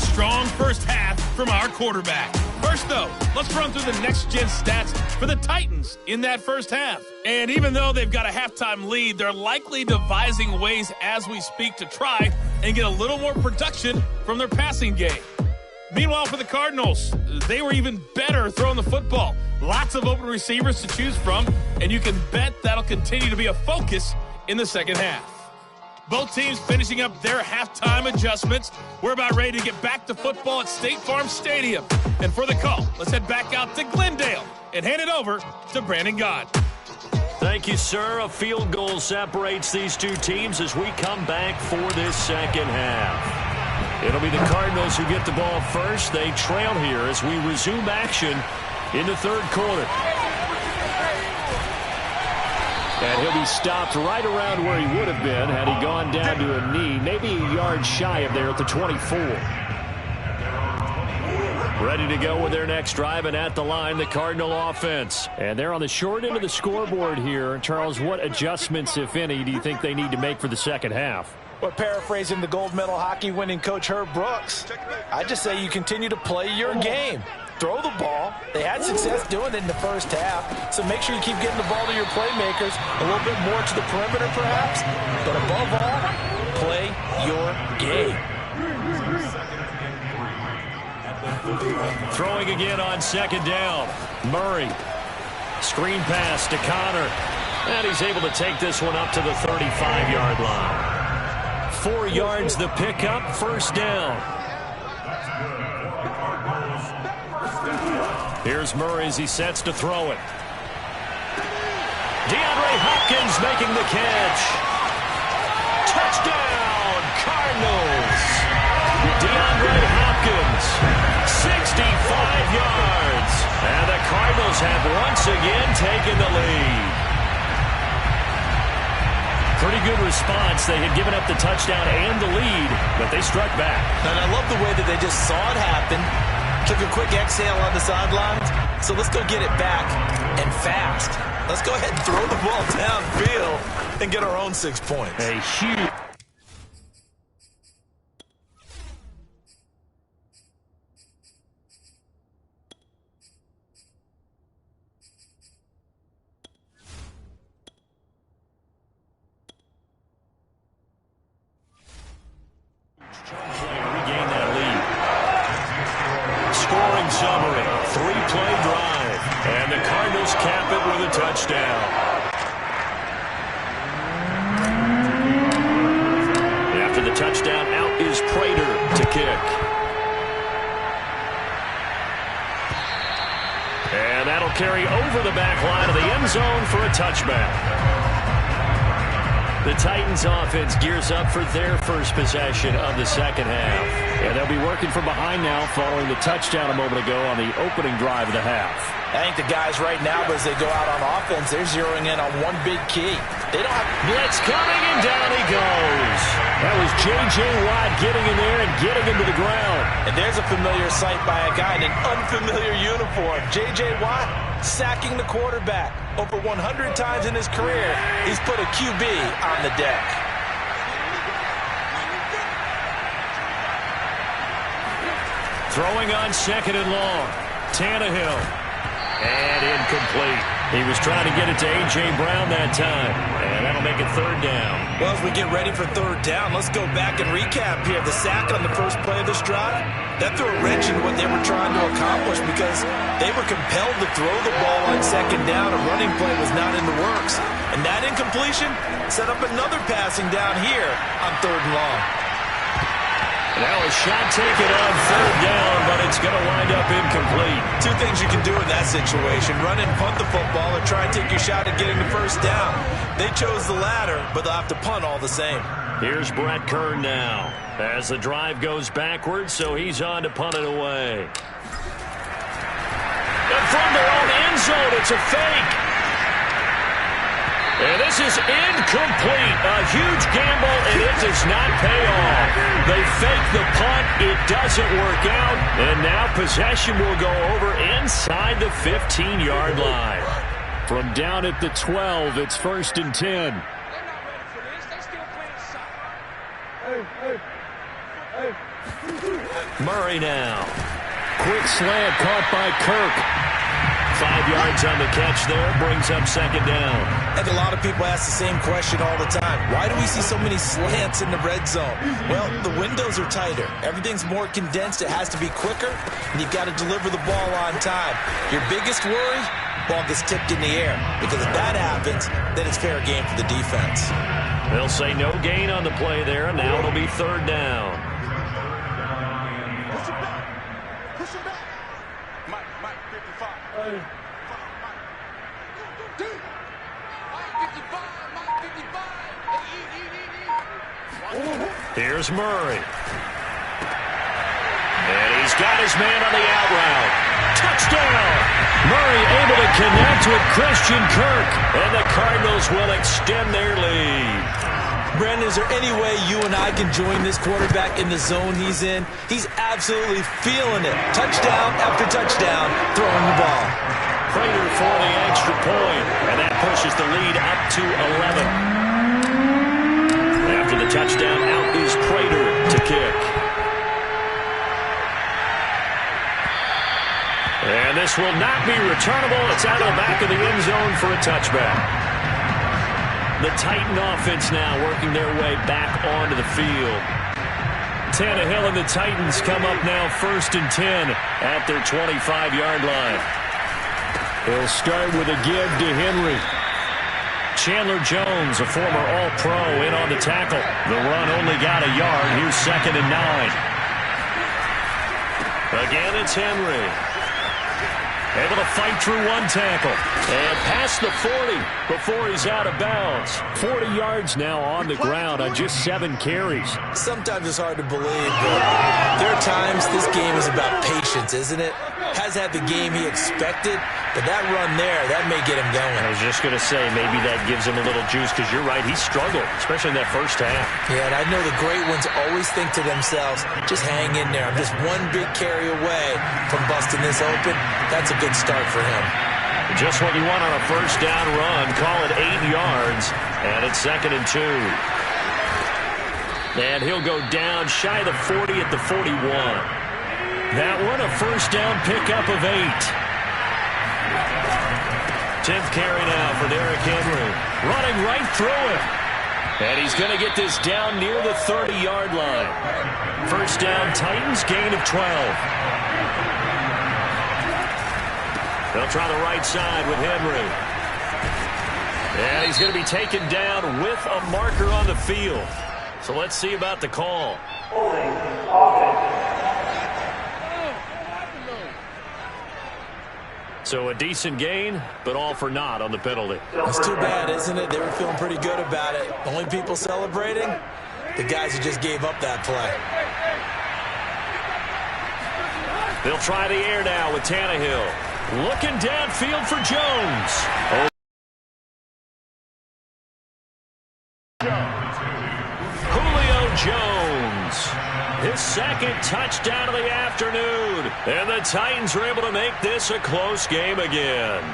strong first half from our quarterback. First, though, let's run through the next-gen stats for the Titans in that first half. And even though they've got a halftime lead, they're likely devising ways as we speak to try and get a little more production from their passing game. Meanwhile, for the Cardinals, they were even better throwing the football. Lots of open receivers to choose from, and you can bet that'll continue to be a focus in the second half. Both teams finishing up their halftime adjustments. We're about ready to get back to football at State Farm Stadium. And for the call, let's head back out to Glendale and hand it over to Brandon Gott. Thank you, sir. A field goal separates these two teams as we come back for this second half. It'll be the Cardinals who get the ball first. They trail here as we resume action in the third quarter. And he'll be stopped right around where he would have been had he gone down to a knee, maybe a yard shy of there at the 24. Ready to go with their next drive, and at the line, the Cardinal offense. And they're on the short end of the scoreboard here. Charles, what adjustments, if any, do you think they need to make for the second half? Well, paraphrasing the gold medal hockey winning coach Herb Brooks, I just say you continue to play your game. Throw the ball. They had success doing it in the first half, so make sure you keep getting the ball to your playmakers, a little bit more to the perimeter perhaps, but above all, play your game. Throwing again on second down. Murray. Screen pass to Connor. And he's able to take this one up to the 35-yard line. 4 yards the pickup, first down. Here's Murray as he sets to throw it. DeAndre Hopkins making the catch. Touchdown, Cardinals. DeAndre Hopkins, 65 yards. And the Cardinals have once again taken the lead. Pretty good response. They had given up the touchdown and the lead, but they struck back. And I love the way that they just saw it happen. Took a quick exhale on the sidelines. So let's go get it back and fast. Let's go ahead and throw the ball downfield and get our own 6 points. A huge... regain that lead. Scoring summary, 3-play drive, and the Cardinals cap it with a touchdown. After the touchdown, out is Prater to kick. And that'll carry over the back line of the end zone for a touchback. The Titans offense gears up for their first possession of the second half. And they'll be working from behind now following the touchdown a moment ago on the opening drive of the half. I think the guys right now, as they go out on offense, they're zeroing in on one big key. They don't have... Blitz coming, and down he goes. That was J.J. Watt getting in there and getting him to the ground. And there's a familiar sight by a guy in an unfamiliar uniform. J.J. Watt sacking the quarterback. Over 100 times in his career, he's put a QB on the deck. Throwing on second and long. Tannehill. And incomplete. He was trying to get it to A.J. Brown that time. And that'll make it third down. Well, as we get ready for third down, let's go back and recap here. The sack on the first play of this drive, that threw a wrench in what they were trying to accomplish because they were compelled to throw the ball on second down. A running play was not in the works. And that incompletion set up another passing down here on third and long. Now a shot taken on third down, but it's going to wind up incomplete. Two things you can do in that situation: run and punt the football, or try and take your shot at getting the first down. They chose the latter, but they'll have to punt all the same. Here's Brett Kern now as the drive goes backwards, so he's on to punt it away. And from their own end zone, it's a fake. And this is incomplete. A huge gamble, and it does not pay off. They fake the punt. It doesn't work out. And now possession will go over inside the 15-yard line. From down at the 12, it's 1st and 10. Murray now. Quick slant caught by Kirk. 5 yards on the catch there. Brings up second down. And a lot of people ask the same question all the time. Why do we see so many slants in the red zone? Well, the windows are tighter. Everything's more condensed. It has to be quicker, and you've got to deliver the ball on time. Your biggest worry? Ball gets tipped in the air. Because if that happens, then it's fair game for the defense. They'll say no gain on the play there, and now it'll be third down. Push it back. Push it back. Mike, 55. Here's Murray. And he's got his man on the out route. Touchdown! Murray able to connect with Christian Kirk. And the Cardinals will extend their lead. Brandon, is there any way you and I can join this quarterback in the zone he's in? He's absolutely feeling it. Touchdown after touchdown, throwing the ball. Prater for the extra point. And that pushes the lead up to 11. After the touchdown, out is Prater to kick. And this will not be returnable. It's out of the back of the end zone for a touchback. The Titan offense now working their way back onto the field. Tannehill and the Titans come up now 1st and 10 at their 25-yard line. They'll start with a give to Henry. Chandler Jones, a former All-Pro, in on the tackle. The run only got a yard. Here's 2nd and 9. Again, it's Henry. Able to fight through one tackle. And past the 40 before he's out of bounds. 40 yards now on the ground on just 7 carries. Sometimes it's hard to believe, but there are times this game is about patience, isn't it? Has had the game he expected, but that run there, that may get him going. I was just going to say, maybe that gives him a little juice, because you're right, he struggled, especially in that first half. Yeah, and I know the great ones always think to themselves, just hang in there. I'm just one big carry away from busting this open. That's a good start for him. Just what you want on a first down run. Call it 8 yards, and it's 2nd and 2. And he'll go down shy of the 40 at the 41. That one, a first down pickup of 8. 10th carry now for Derrick Henry. Running right through it. And he's going to get this down near the 30-yard line. First down, Titans, gain of 12. They'll try the right side with Henry. And he's going to be taken down with a marker on the field. So let's see about the call. So a decent gain, but all for naught on the penalty. It's too bad, isn't it? They were feeling pretty good about it. The only people celebrating, the guys who just gave up that play. They'll try the air now with Tannehill. Looking downfield for Jones. Julio Jones. His 2nd touchdown of the afternoon. And the Titans are able to make this a close game again.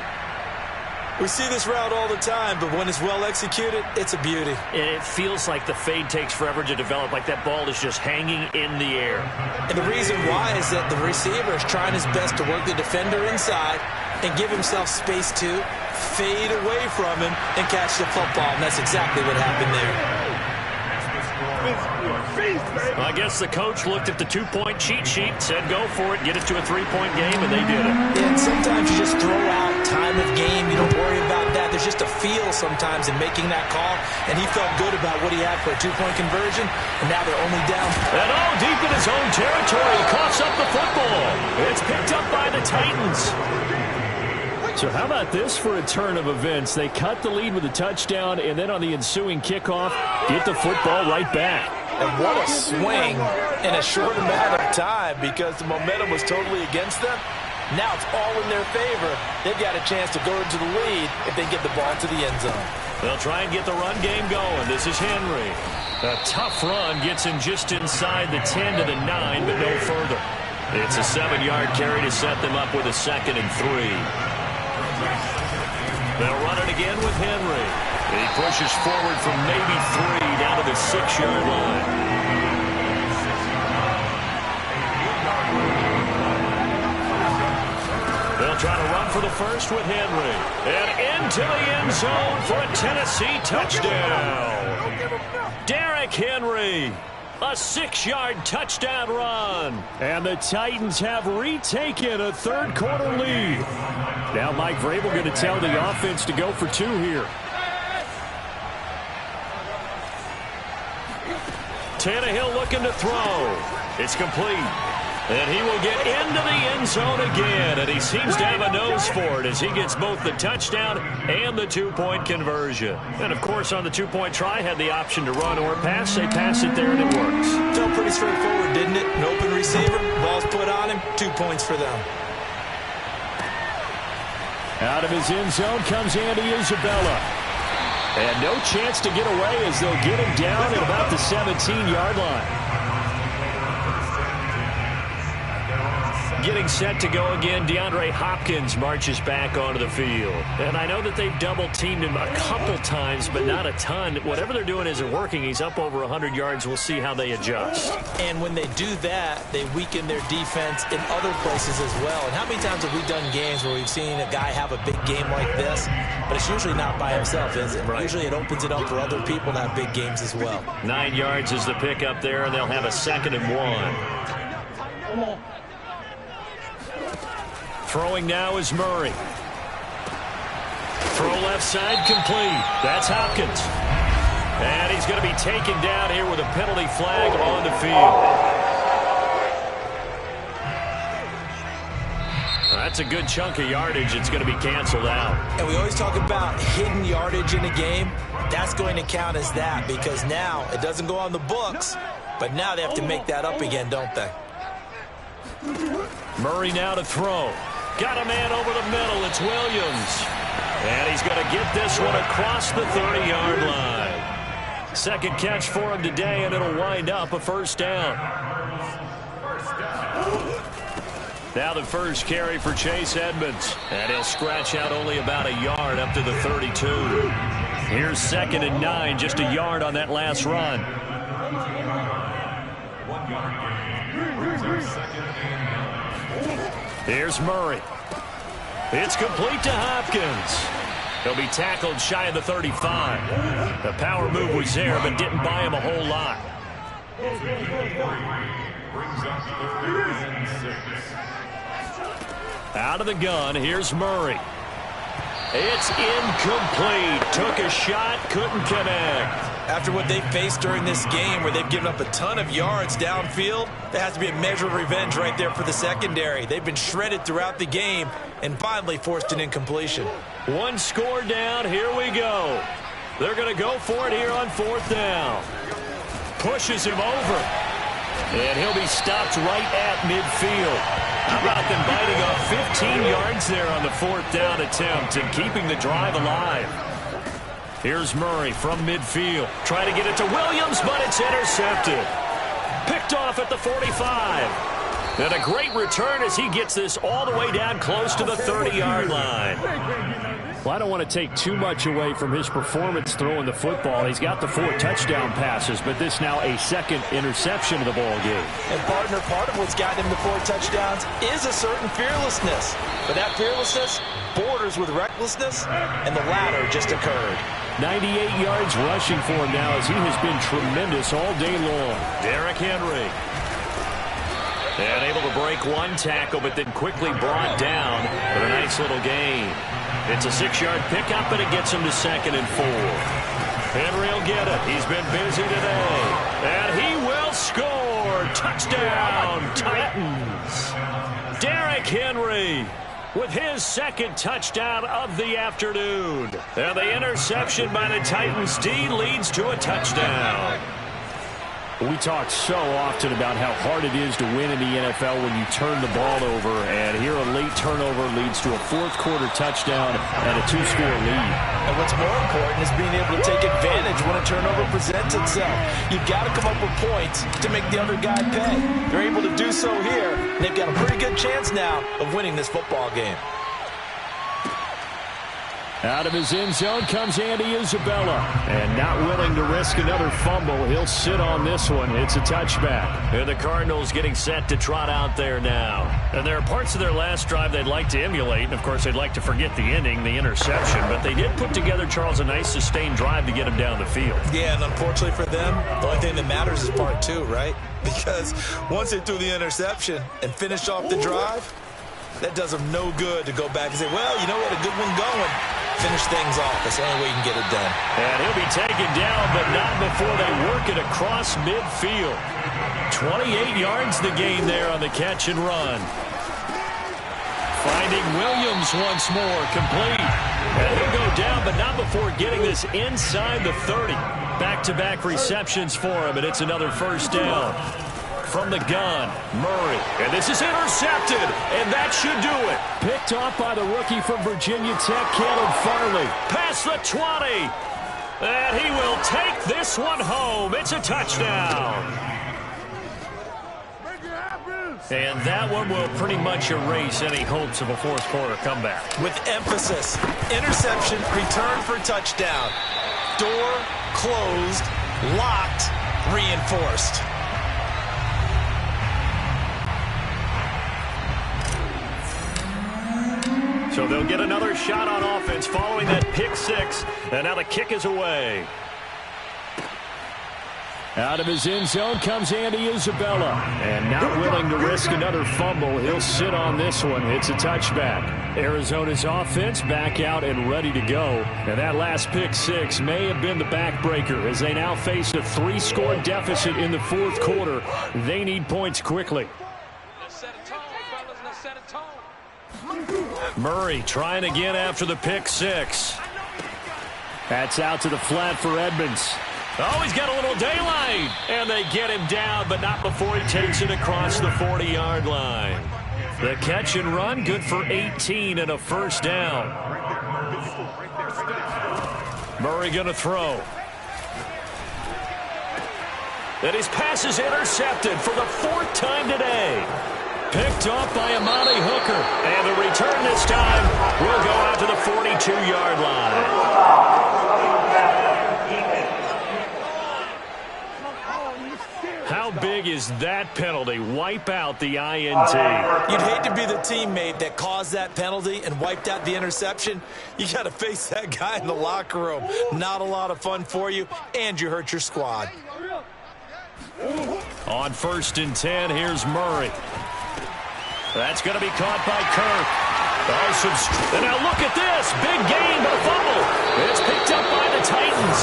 We see this route all the time, but when it's well executed, it's a beauty. And it feels like the fade takes forever to develop, like that ball is just hanging in the air. And the reason why is that the receiver is trying his best to work the defender inside and give himself space to fade away from him and catch the football, and that's exactly what happened there. I guess the coach looked at the 2-point cheat sheet, said go for it, get it to a 3-point game, and they did it. And sometimes you just throw out time of game. You don't worry about that. There's just a feel sometimes in making that call, and he felt good about what he had for a 2-point conversion, and now they're only down. And deep in his own territory, he coughs up the football. It's picked up by the Titans. So how about this for a turn of events? They cut the lead with a touchdown, and then on the ensuing kickoff, get the football right back. And what a swing in a short amount of time, because the momentum was totally against them. Now it's all in their favor. They've got a chance to go into the lead if they get the ball to the end zone. They'll try and get the run game going. This is Henry. A tough run gets him just inside the 10 to the 9, but no further. It's a 7-yard carry to set them up with a 2nd and 3. They'll run it again with Henry. He pushes forward from maybe 3 down to the 6-yard line. They'll try to run for the first with Henry. And into the end zone for a Tennessee touchdown. Derrick Henry, a 6-yard touchdown run. And the Titans have retaken a third-quarter lead. Now Mike Vrabel going to tell the offense to go for 2 here. Tannehill looking to throw. It's complete. And he will get into the end zone again. And he seems to have a nose for it as he gets both the touchdown and the 2-point conversion. And, of course, on the 2-point try, had the option to run or pass. They pass it there, and it works. Felt pretty straightforward, didn't it? An open receiver, ball's put on him, 2 points for them. Out of his end zone comes Andy Isabella. And no chance to get away as they'll get him down at about the 17-yard line. Getting set to go again, DeAndre Hopkins marches back onto the field. And I know that they've double-teamed him a couple times, but not a ton. Whatever they're doing isn't working. He's up over 100 yards. We'll see how they adjust. And when they do that, they weaken their defense in other places as well. And how many times have we done games where we've seen a guy have a big game like this, but it's usually not by himself, is it? Right. Usually it opens it up for other people to have big games as well. 9 yards is the pickup there, and they'll have a 2nd and 1. Throwing now is Murray. Throw left side complete. That's Hopkins. And he's going to be taken down here with a penalty flag on the field. That's a good chunk of yardage. It's going to be canceled out. And we always talk about hidden yardage in a game. That's going to count as that because now it doesn't go on the books, but now they have to make that up again, don't they? Murray now to throw. Got a man over the middle. It's Williams. And he's going to get this one across the 30-yard line. 2nd catch for him today, and it'll wind up a 1st down. Now the first carry for Chase Edmonds. And he'll scratch out only about a yard up to the 32. Here's 2nd and 9, just a yard on that last run. 1 yard gain brings our 2nd and 9. Here's Murray. It's complete to Hopkins. He'll be tackled shy of the 35. The power move was there, but didn't buy him a whole lot. Brings up 3rd and 6. Out of the gun, here's Murray. It's incomplete. Took a shot, couldn't connect. After what they faced during this game where they've given up a ton of yards downfield, there has to be a measure of revenge right there for the secondary. They've been shredded throughout the game and finally forced an incompletion. 1 score down. Here we go. They're going to go for it here on 4th down. Pushes him over. And he'll be stopped right at midfield. How about them biting off 15 yards there on the 4th down attempt and keeping the drive alive? Here's Murray from midfield. Trying to get it to Williams, but it's intercepted. Picked off at the 45. And a great return as he gets this all the way down close to the 30-yard line. Well, I don't want to take too much away from his performance throwing the football. He's got the 4 touchdown passes, but this now a 2nd interception of the ball game. And partner, part of what's gotten him the 4 touchdowns is a certain fearlessness. But that fearlessness borders with recklessness, and the latter just occurred. 98 yards rushing for him now as he has been tremendous all day long. Derrick Henry. And able to break 1 tackle, but then quickly brought down with a nice little gain. It's a 6-yard pickup, and it gets him to 2nd and 4. Henry will get it. He's been busy today. And he will score. Touchdown, Titans. Derrick Henry with his 2nd touchdown of the afternoon. And the interception by the Titans D leads to a touchdown. We talk so often about how hard it is to win in the NFL when you turn the ball over, and here a late turnover leads to a 4th-quarter touchdown and a 2-score lead. And what's more important is being able to take advantage when a turnover presents itself. You've got to come up with points to make the other guy pay. They're able to do so here, and they've got a pretty good chance now of winning this football game. Out of his end zone comes Andy Isabella. And not willing to risk another fumble, he'll sit on this one. It's a touchback. And the Cardinals getting set to trot out there now. And there are parts of their last drive they'd like to emulate. And, of course, they'd like to forget the ending, the interception. But they did put together, Charles, a nice sustained drive to get him down the field. Yeah, and unfortunately for them, the only thing that matters is part two, right? Because once they threw the interception and finished off the drive, that does them no good to go back and say, well, you know, we had a good one going. Finish things off. That's the only way you can get it done. And he'll be taken down, but not before they work it across midfield. 28 yards the gain there on the catch and run. Finding Williams once more, complete. And he'll go down, but not before getting this inside the 30. Back-to-back receptions for him, and it's another first down. From the gun, Murray. And this is intercepted, and that should do it. Picked off by the rookie from Virginia Tech, Caleb Farley. Past the 20. And he will take this one home. It's a touchdown. And that one will pretty much erase any hopes of a fourth quarter comeback. With emphasis, interception, return for touchdown. Door closed, locked, reinforced. So they'll get another shot on offense following that pick six. And now the kick is away. Out of his end zone comes Andy Isabella. And not willing to risk another fumble, he'll sit on this one. It's a touchback. Arizona's offense back out and ready to go. And that last pick six may have been the backbreaker as they now face a 3-score deficit in the fourth quarter. They need points quickly. Let's set a tone, fellas. Let's set a tone. Murray trying again after the pick six. That's out to the flat for Edmonds. Oh, he's got a little daylight. And they get him down, but not before he takes it across the 40-yard line. The catch and run, good for 18 and a first down. Murray going to throw. And his pass is intercepted for the 4th time today. Picked off by Amani Hooker. And the return this time will go out to the 42-yard line. How big is that penalty? Wipe out the INT. You'd hate to be the teammate that caused that penalty and wiped out the interception. You got to face that guy in the locker room. Not a lot of fun for you, and you hurt your squad. On 1st and 10, here's Murray. That's going to be caught by Kirk. And now look at this. Big gain, but a fumble. It's picked up by the Titans.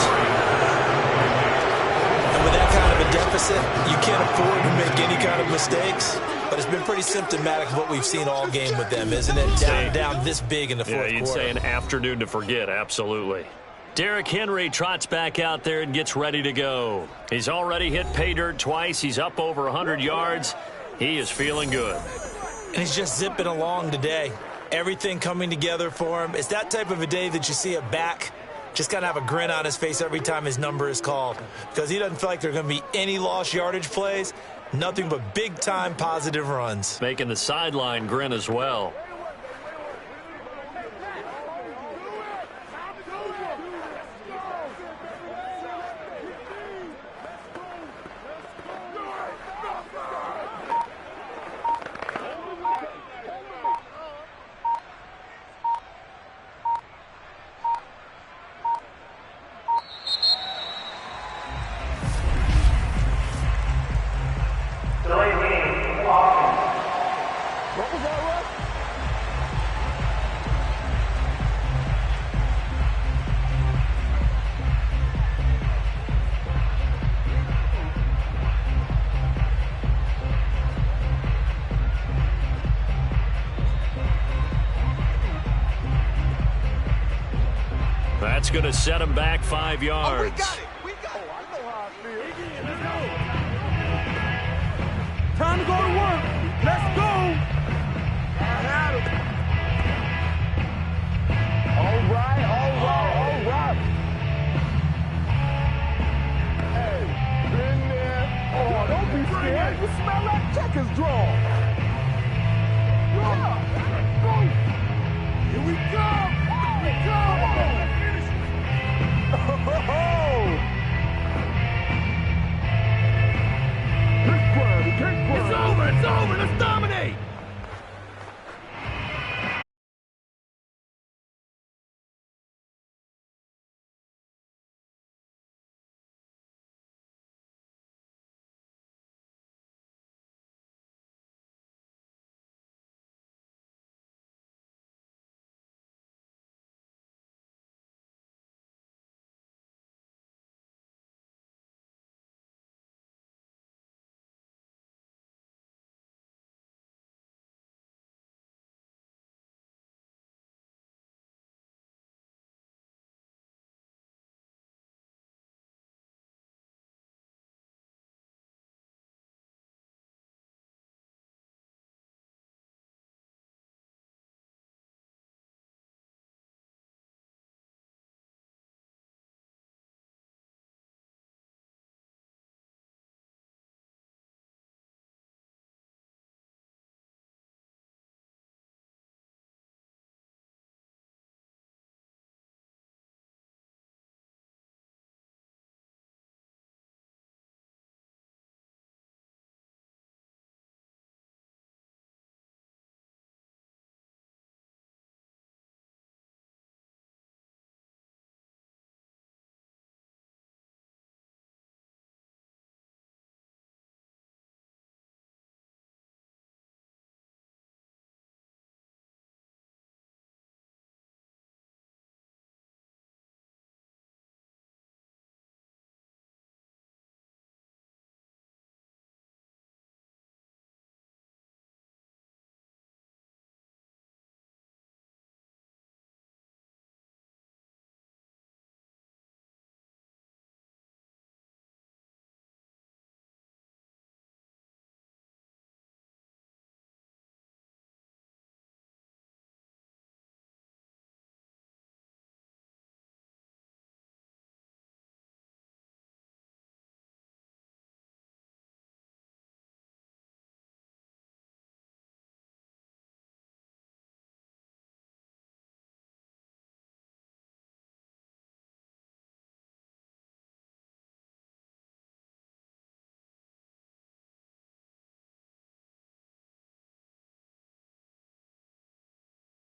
And with that kind of a deficit, you can't afford to make any kind of mistakes. But it's been pretty symptomatic of what we've seen all game with them, isn't it? Down this big in the fourth quarter. You'd say an afternoon to forget, absolutely. Derrick Henry trots back out there and gets ready to go. He's already hit pay dirt twice. He's up over 100 yards. He is feeling good. And he's just zipping along today. Everything coming together for him. It's that type of a day that you see a back just kind of have a grin on his face every time his number is called. Because he doesn't feel like there are going to be any lost yardage plays. Nothing but big-time positive runs. Making the sideline grin as well. That's going to set him back 5 yards.